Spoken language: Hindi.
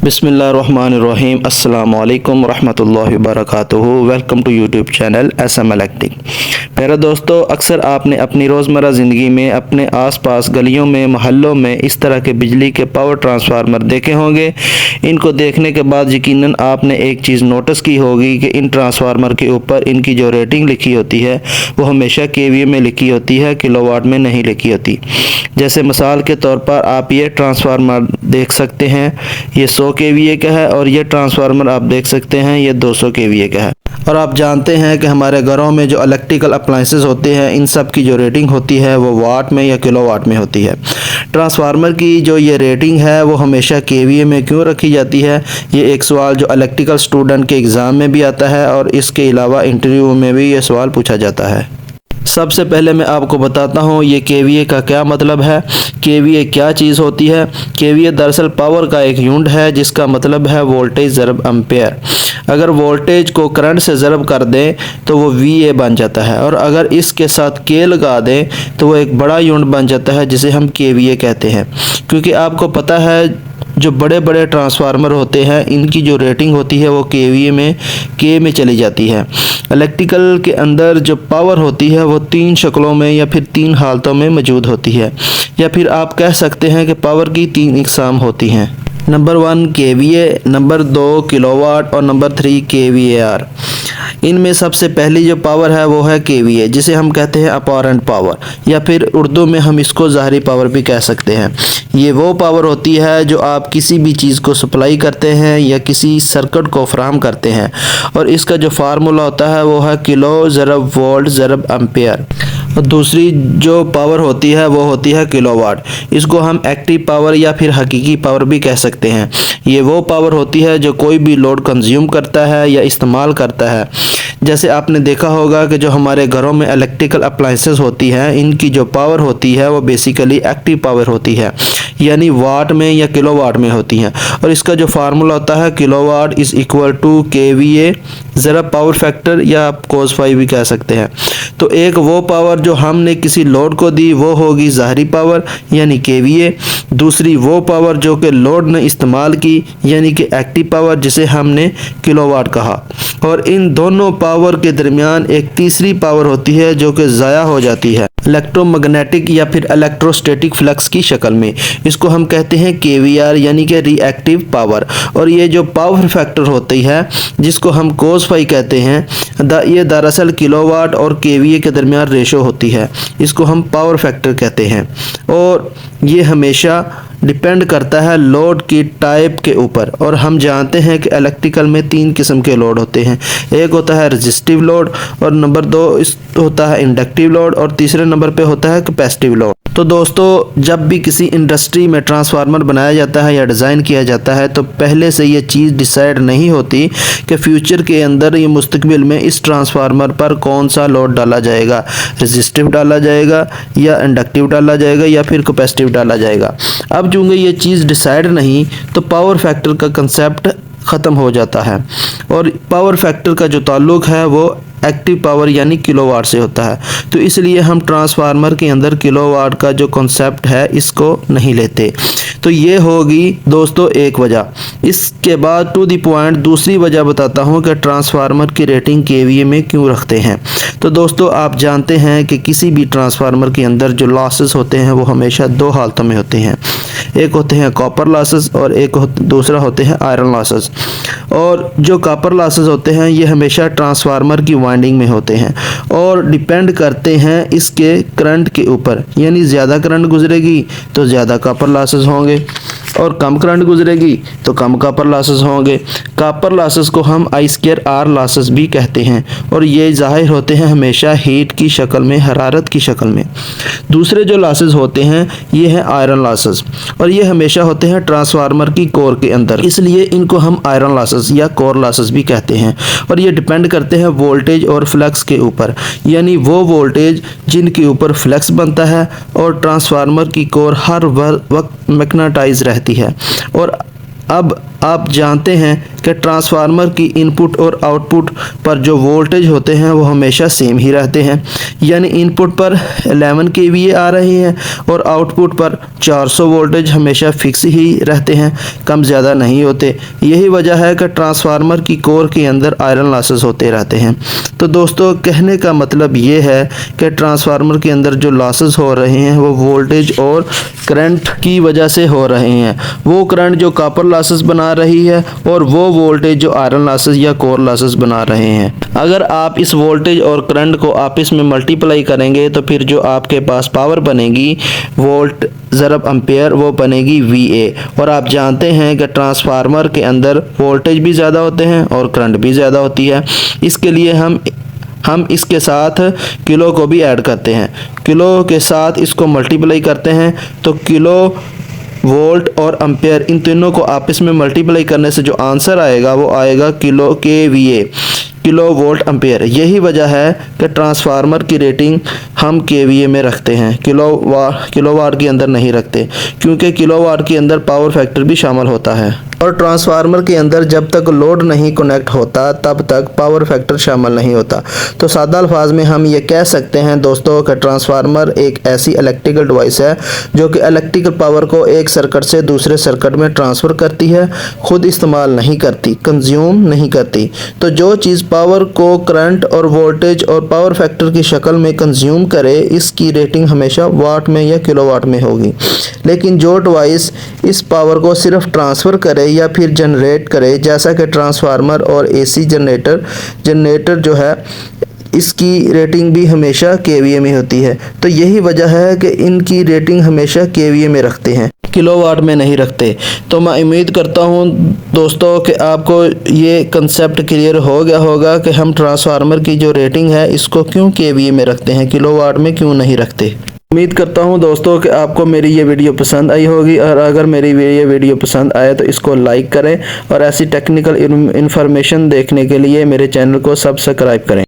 बिस्मिल्लाहिर्रहमानिर्रहीम अस्सलामु अलैकुम रहमतुल्लाहि वबरकातुहू। Welcome to YouTube channel SM electric. प्यारे दोस्तों, अक्सर आपने अपनी रोज़मर्रा ज़िंदगी में अपने आसपास गलियों में, मोहल्लों में इस तरह के बिजली के पावर ट्रांसफार्मर देखे होंगे। इनको देखने के बाद यकीनन आपने एक चीज़ नोटिस की होगी कि इन ट्रांसफार्मर के ऊपर इनकी जो रेटिंग लिखी होती है वो हमेशा KVA में लिखी होती है, किलोवाट में नहीं लिखी होती। जैसे मिसाल के तौर पर आप ये ट्रांसफार्मर देख सकते हैं, ये 100 KVA का है, और ये ट्रांसफार्मर आप देख सकते हैं ये 200 KVA का है। और आप जानते हैं कि हमारे घरों में जो इलेक्ट्रिकल अप्लाइंसेस होते हैं, इन सब की जो रेटिंग होती है वो वाट में या किलोवाट में होती है। ट्रांसफार्मर की जो ये रेटिंग है वो हमेशा KVA में क्यों रखी जाती है, ये एक सवाल जो इलेक्ट्रिकल स्टूडेंट के एग्ज़ाम में भी आता है और इसके अलावा इंटरव्यू में भी ये सवाल पूछा जाता है। सबसे पहले मैं आपको बताता हूँ ये KVA का क्या मतलब है, KVA क्या चीज़ होती है। KVA दरअसल पावर का एक यूनिट है जिसका मतलब है वोल्टेज ज़रब एम्पेयर। अगर वोल्टेज को करंट से ज़रब कर दें तो वो VA बन जाता है, और अगर इसके साथ K लगा दें तो वो एक बड़ा यूनिट बन जाता है जिसे हम KVA कहते हैं। क्योंकि आपको पता है जो बड़े बड़े ट्रांसफार्मर होते हैं इनकी जो रेटिंग होती है वो KVA में K में चली जाती है। इलेक्ट्रिकल के अंदर जो पावर होती है वो 3 शक्लों में या फिर 3 हालतों में मौजूद होती है, या फिर आप कह सकते हैं कि पावर की 3 इकसाम होती हैं। नंबर 1 KVA, नंबर 2 किलोवाट और नंबर 3 kVAR। इनमें सबसे पहली जो पावर है वो है KVA, जिसे हम कहते हैं अपॉरेंट पावर, या फिर उर्दू में हम इसको ज़ाहरी पावर भी कह सकते हैं। ये वो पावर होती है जो आप किसी भी चीज़ को सप्लाई करते हैं या किसी सर्किट को फराहम करते हैं, और इसका जो फार्मूला होता है वो है किलो ज़रब वोल्ट ज़रब एम्पेयर। और दूसरी जो पावर होती है वो होती है किलोवाट। इसको हम एक्टिव पावर या फिर हकीकी पावर भी कह सकते हैं। ये वो पावर होती है जो कोई भी लोड कंज्यूम करता है या इस्तेमाल करता है। जैसे आपने देखा होगा कि जो हमारे घरों में इलेक्ट्रिकल अप्लाइंसेस होती हैं इनकी जो पावर होती है वो बेसिकली एक्टिव पावर होती है, यानी वाट में या किलोवाट में होती हैं। और इसका जो फार्मूला होता है kilowatt is equal to KVA ज़रब पावर फैक्टर, या आप cos phi भी कह सकते हैं। तो एक वो पावर जो हमने किसी लोड को दी वो होगी ज़ाहरी पावर यानी KVA। दूसरी वो पावर जो कि लोड ने इस्तेमाल की यानी कि एक्टिव पावर, जिसे हमने किलोवाट कहा। और इन दोनों पावर के दरमियान एक तीसरी पावर होती है जो कि ज़ाया हो जाती है इलेक्ट्रोमैग्नेटिक या फिर इलेक्ट्रोस्टैटिक फ्लक्स की शक्ल में। इसको हम कहते हैं KVR यानी कि रिएक्टिव पावर। और ये जो पावर फैक्टर होती है जिसको हम cos phi कहते हैं, ये दरअसल किलोवाट और KVA के दरमियान रेशो होती है, इसको हम पावर फैक्टर कहते हैं। और ये हमेशा डिपेंड करता है लोड की टाइप के ऊपर। और हम जानते हैं कि इलेक्ट्रिकल में 3 किस्म के लोड होते हैं, एक होता है रेजिस्टिव लोड, और नंबर 2 होता है इंडक्टिव लोड, और तीसरे नंबर पे होता है कैपेसिटिव लोड। तो दोस्तों, जब भी किसी इंडस्ट्री में ट्रांसफार्मर बनाया जाता है या डिज़ाइन किया जाता है तो पहले से ये चीज़ डिसाइड नहीं होती कि फ्यूचर के अंदर या मुस्तकबिल में इस ट्रांसफार्मर पर कौन सा लोड डाला जाएगा, रेजिस्टिव डाला जाएगा या इंडक्टिव डाला जाएगा या फिर कैपेसिटिव डाला जाएगा। अब चूँकि ये चीज़ डिसाइड नहीं तो पावर फैक्टर का कंसेप्ट ख़त्म हो जाता है, और पावर फैक्टर का जो ताल्लुक़ है वो एक्टिव पावर यानी किलोवाट से होता है। तो इसलिए हम ट्रांसफार्मर के अंदर किलोवाट का जो कॉन्सेप्ट है इसको नहीं लेते। तो ये होगी दोस्तों एक वजह। इसके बाद टू द पॉइंट दूसरी वजह बताता हूँ कि ट्रांसफार्मर की रेटिंग KVA में क्यों रखते हैं। तो दोस्तों, आप जानते हैं कि किसी भी ट्रांसफार्मर के अंदर जो लॉसेस होते हैं वो हमेशा 2 हालतों में होते हैं, एक होते हैं कॉपर लॉसेस और दूसरा होते हैं आयरन लॉसेस। और जो कॉपर लॉसेस होते हैं ये हमेशा ट्रांसफार्मर की वाइंडिंग में होते हैं और डिपेंड करते हैं इसके करंट के ऊपर, यानी ज़्यादा करंट गुजरेगी तो ज़्यादा कॉपर लॉसेस होंगे, और कम करंट गुजरेगी तो कम कॉपर लॉसेस होंगे। कॉपर लॉसेस को हम I2R लॉसेस भी कहते हैं, और ये ज़ाहिर होते हैं हमेशा हीट की शक्ल में, हरारत की शक्ल में। दूसरे जो लॉसेस होते हैं ये हैं आयरन लॉसेस, और ये हमेशा होते हैं ट्रांसफार्मर की कोर के अंदर, इसलिए इनको हम आयरन लॉसेस या कोर लॉसेस भी कहते हैं। और ये डिपेंड करते हैं वोल्टेज और फ्लक्स के ऊपर, यानी वो वोल्टेज जिनके ऊपर फ्लक्स बनता है, और ट्रांसफार्मर की कोर हर वक्त मैग्नेटाइज रहती है। और अब आप जानते हैं कि ट्रांसफार्मर की इनपुट और आउटपुट पर जो वोल्टेज होते हैं वो हमेशा सेम ही रहते हैं, यानी इनपुट पर 11 kVA आ रही है और आउटपुट पर 400 वोल्टेज हमेशा फिक्स ही रहते हैं, कम ज़्यादा नहीं होते। यही वजह है कि ट्रांसफार्मर की कोर के अंदर आयरन लॉसेस होते रहते हैं। तो दोस्तों कहने का मतलब ये है कि ट्रांसफार्मर के अंदर जो लॉसेस हो रहे हैं वो वोल्टेज और करंट की वजह से हो रहे हैं। वो करंट जो कॉपर लॉसेस बना रही है और वो वोल्टेज जो आयरन लॉसेस या कोर लॉसेस बना रहे हैं। अगर आप इस वोल्टेज और करंट को आपस में मल्टीप्लाई करेंगे तो फिर जो आपके पास पावर बनेगी वोल्ट ज़रब एम्पेयर वो बनेगी VA। और आप जानते हैं कि ट्रांसफार्मर के अंदर वोल्टेज भी ज़्यादा होते हैं और करंट भी ज़्यादा होती है। इसके लिए हम इसके साथ किलो को भी ऐड करते हैं। किलो के साथ इसको मल्टीप्लाई करते हैं तो किलो वोल्ट और एम्पेयर इन तीनों को आपस में मल्टीप्लाई करने से जो आंसर आएगा वो आएगा kilo KVA, kilo volt ampere. यही वजह है कि ट्रांसफार्मर की रेटिंग हम KVA में रखते हैं, किलोवाट के अंदर नहीं रखते, क्योंकि किलोवाट के अंदर पावर फैक्टर भी शामिल होता है और ट्रांसफार्मर के अंदर जब तक लोड नहीं कनेक्ट होता तब तक पावर फैक्टर शामिल नहीं होता। तो सादा अल्फाज में हम ये कह सकते हैं दोस्तों कि ट्रांसफार्मर एक ऐसी इलेक्ट्रिकल डिवाइस है जो कि इलेक्ट्रिकल पावर को एक सर्किट से दूसरे सर्किट में ट्रांसफ़र करती है, खुद इस्तेमाल नहीं करती, कंज्यूम नहीं करती। तो जो चीज़ पावर को करंट और वोल्टेज और पावर फैक्टर की शक्ल में कंज्यूम करे इसकी रेटिंग हमेशा वाट में या किलोवाट में होगी। लेकिन जो डिवाइस इस पावर को सिर्फ ट्रांसफ़र करे या फिर जनरेट करे, जैसा कि ट्रांसफार्मर और AC जनरेटर जो है इसकी रेटिंग भी हमेशा KVA में होती है। तो यही वजह है कि इनकी रेटिंग हमेशा KVA में रखते हैं, किलोवाट में नहीं रखते। तो मैं उम्मीद करता हूं दोस्तों कि आपको ये कंसेप्ट क्लियर हो गया होगा कि हम ट्रांसफार्मर की जो रेटिंग है इसको क्यों KVA में रखते हैं, किलोवाट में क्यों नहीं रखते। उम्मीद करता हूं दोस्तों कि आपको मेरी ये वीडियो पसंद आई होगी, और अगर मेरी ये वीडियो पसंद आए तो इसको लाइक करें और ऐसी टेक्निकल इन्फॉर्मेशन देखने के लिए मेरे चैनल को सब्सक्राइब करें।